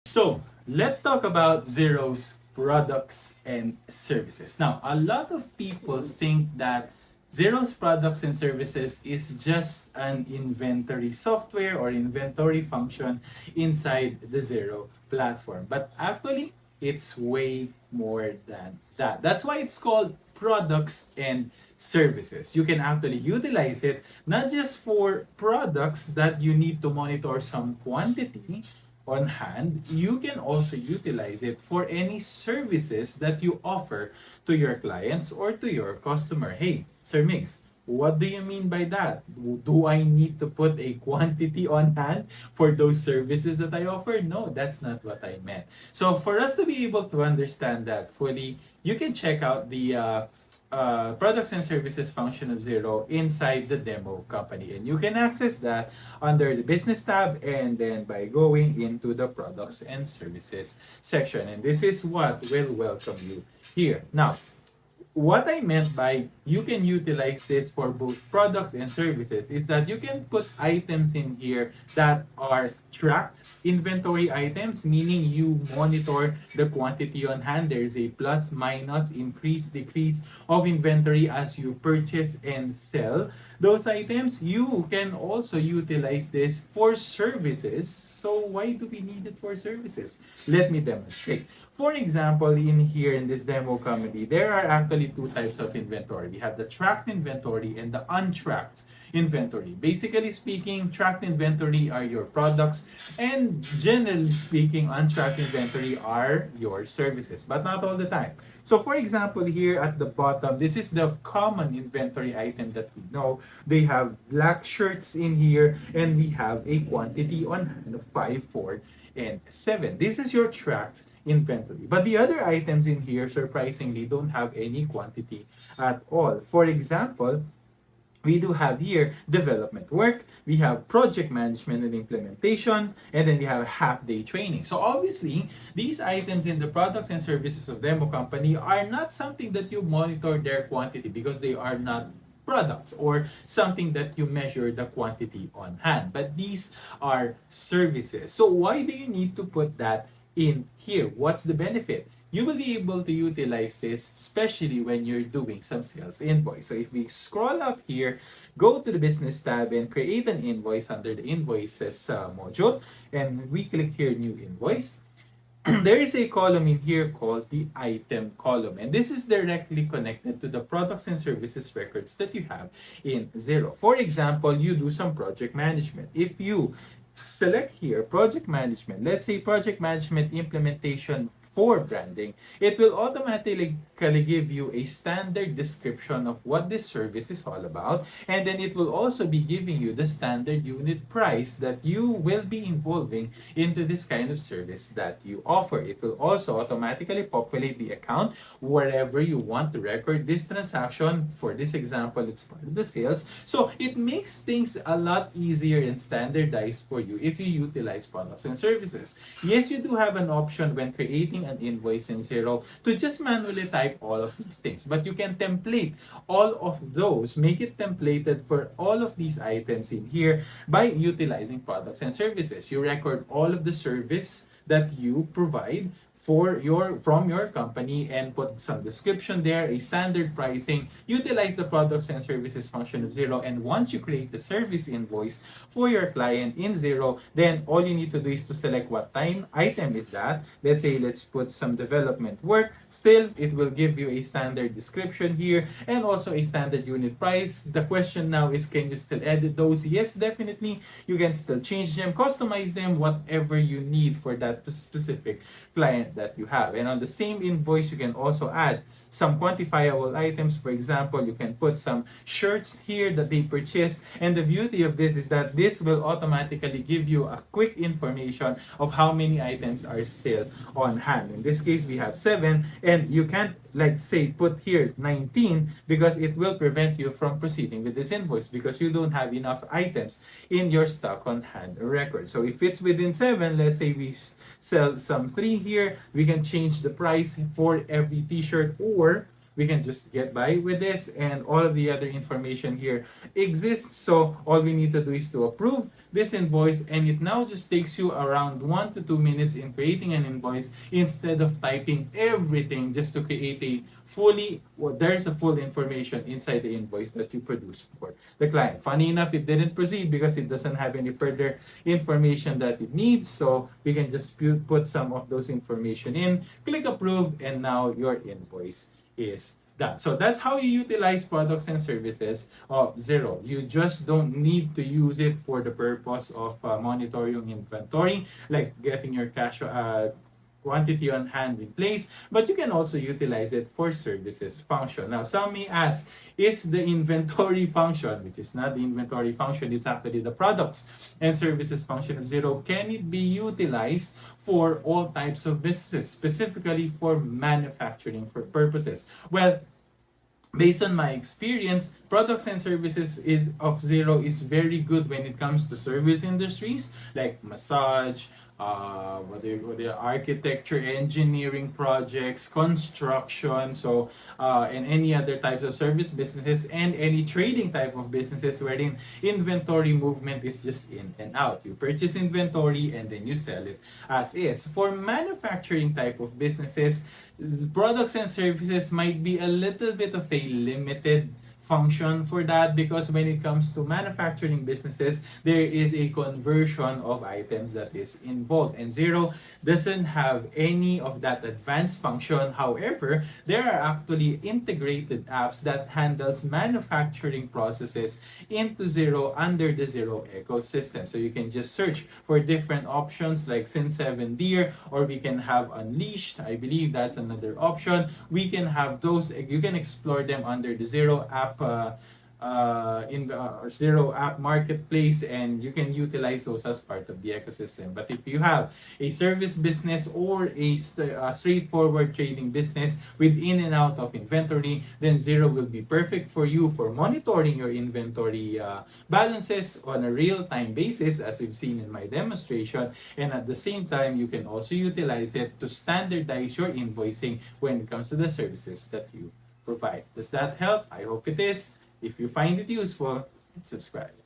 So let's talk about Xero's products and services. Now, a lot of people think that Xero's products and services is just an inventory software or inventory function inside the Xero platform. But actually, it's way more than that. That's why it's called products and services. You can actually utilize it not just for products that you need to monitor some quantity on hand, you can also utilize it for any services that you offer to your clients or to your customer. Hey, Sir Mix, what do you mean by that? Do I need to put a quantity on hand for those services that I offer? No, that's not what I meant. So for us to be able to understand that fully, you can check out the products and services function of Xero inside the demo company. And you can access that under the business tab and then by going into the products and services section. And this is what will welcome you here. Now, what I meant by you can utilize this for both products and services is that you can put items in here that are tracked inventory items, meaning you monitor the quantity on hand. There's a plus, minus, increase, decrease of inventory as you purchase and sell those items. You can also utilize this for services. So why do we need it for services? Let me demonstrate. For example, in here in this demo company, there are actually two types of inventory. We have the tracked inventory and the untracked inventory. Basically speaking, tracked inventory are your products, and generally speaking, untracked inventory are your services, but not all the time. So for example, here at the bottom, this is the common inventory item that we know. They have black shirts in here, and we have a quantity on hand of 5, 4, and 7. This is your tracked inventory. But the other items in here, surprisingly, don't have any quantity at all. For example, we do have here development work, we have project management and implementation, and then we have half-day training. So obviously, these items in the products and services of demo company are not something that you monitor their quantity because they are not products or something that you measure the quantity on hand. But these are services. So why do you need to put that in here? What's the benefit? You will be able to utilize this especially when you're doing some sales invoice. So if we scroll up here, go to the business tab and create an invoice under the invoices module, and we click here new invoice. There is a column in here called the item column, and this is directly connected to the products and services records that you have in Xero. For example, you do some project management. If you select here project management, let's say project management implementation for branding, it will automatically give you a standard description of what this service is all about, and then it will also be giving you the standard unit price that you will be involving into this kind of service that you offer. It will also automatically populate the account wherever you want to record this transaction. For this example, it's part of the sales. So it makes things a lot easier and standardized for you if you utilize products and services. Yes, you do have an option when creating an invoice in Xero to just manually type all of these things, but you can template all of those, make it templated for all of these items in here by utilizing products and services. You record all of the service that you provide from your company and put some description there, a standard pricing, utilize the products and services function of Xero, and once you create the service invoice for your client in Xero, then all you need to do is to select what time item is that. Let's say let's put some development work. Still, it will give you a standard description here and also a standard unit price. The question now is, can you still edit those? Yes, definitely. You can still change them, customize them, whatever you need for that specific client that you have. And on the same invoice, you can also add some quantifiable items. For example, you can put some shirts here that they purchased. And the beauty of this is that this will automatically give you a quick information of how many items are still on hand. In this case, we have 7, and you can't like say put here 19 because it will prevent you from proceeding with this invoice because you don't have enough items in your stock on hand record. So if it's within 7, let's say we sell some 3 here, we can change the price for every t-shirt, or we can just get by with this, and all of the other information here exists. So all we need to do is to approve this invoice, and it now just takes you around 1 to 2 minutes in creating an invoice instead of typing everything just to create a there's a full information inside the invoice that you produce for the client. Funny enough, it didn't proceed because it doesn't have any further information that it needs. So we can just put some of those information in, click approve, and now your invoice is done. So that's how you utilize products and services of Xero. You just don't need to use it for the purpose of monitoring inventory, like getting your cash quantity on hand in place, but you can also utilize it for services function. Now, some may ask, is the inventory function, which is not the inventory function, it's actually the products and services function of Xero, can it be utilized for all types of businesses, specifically for manufacturing for purposes? Well, based on my experience, products and services of Xero is very good when it comes to service industries like massage, whether architecture, engineering projects, construction, and any other types of service businesses, and any trading type of businesses wherein inventory movement is just in and out. You purchase inventory and then you sell it as is. For manufacturing type of businesses, products and services might be a little bit of a limited function for that, because when it comes to manufacturing businesses, there is a conversion of items that is involved, and Xero doesn't have any of that advanced function. However, there are actually integrated apps that handles manufacturing processes into Xero under the Xero ecosystem. So you can just search for different options like Sin7Deer, or we can have Unleashed. I believe that's another option. We can have those. You can explore them under the Xero app Xero app marketplace, and you can utilize those as part of the ecosystem. But if you have a service business or a straightforward trading business with in and out of inventory, then Xero will be perfect for you for monitoring your inventory balances on a real-time basis, as we've seen in my demonstration. And at the same time, you can also utilize it to standardize your invoicing when it comes to the services that you provide. Does that help? I hope it is. If you find it useful, subscribe.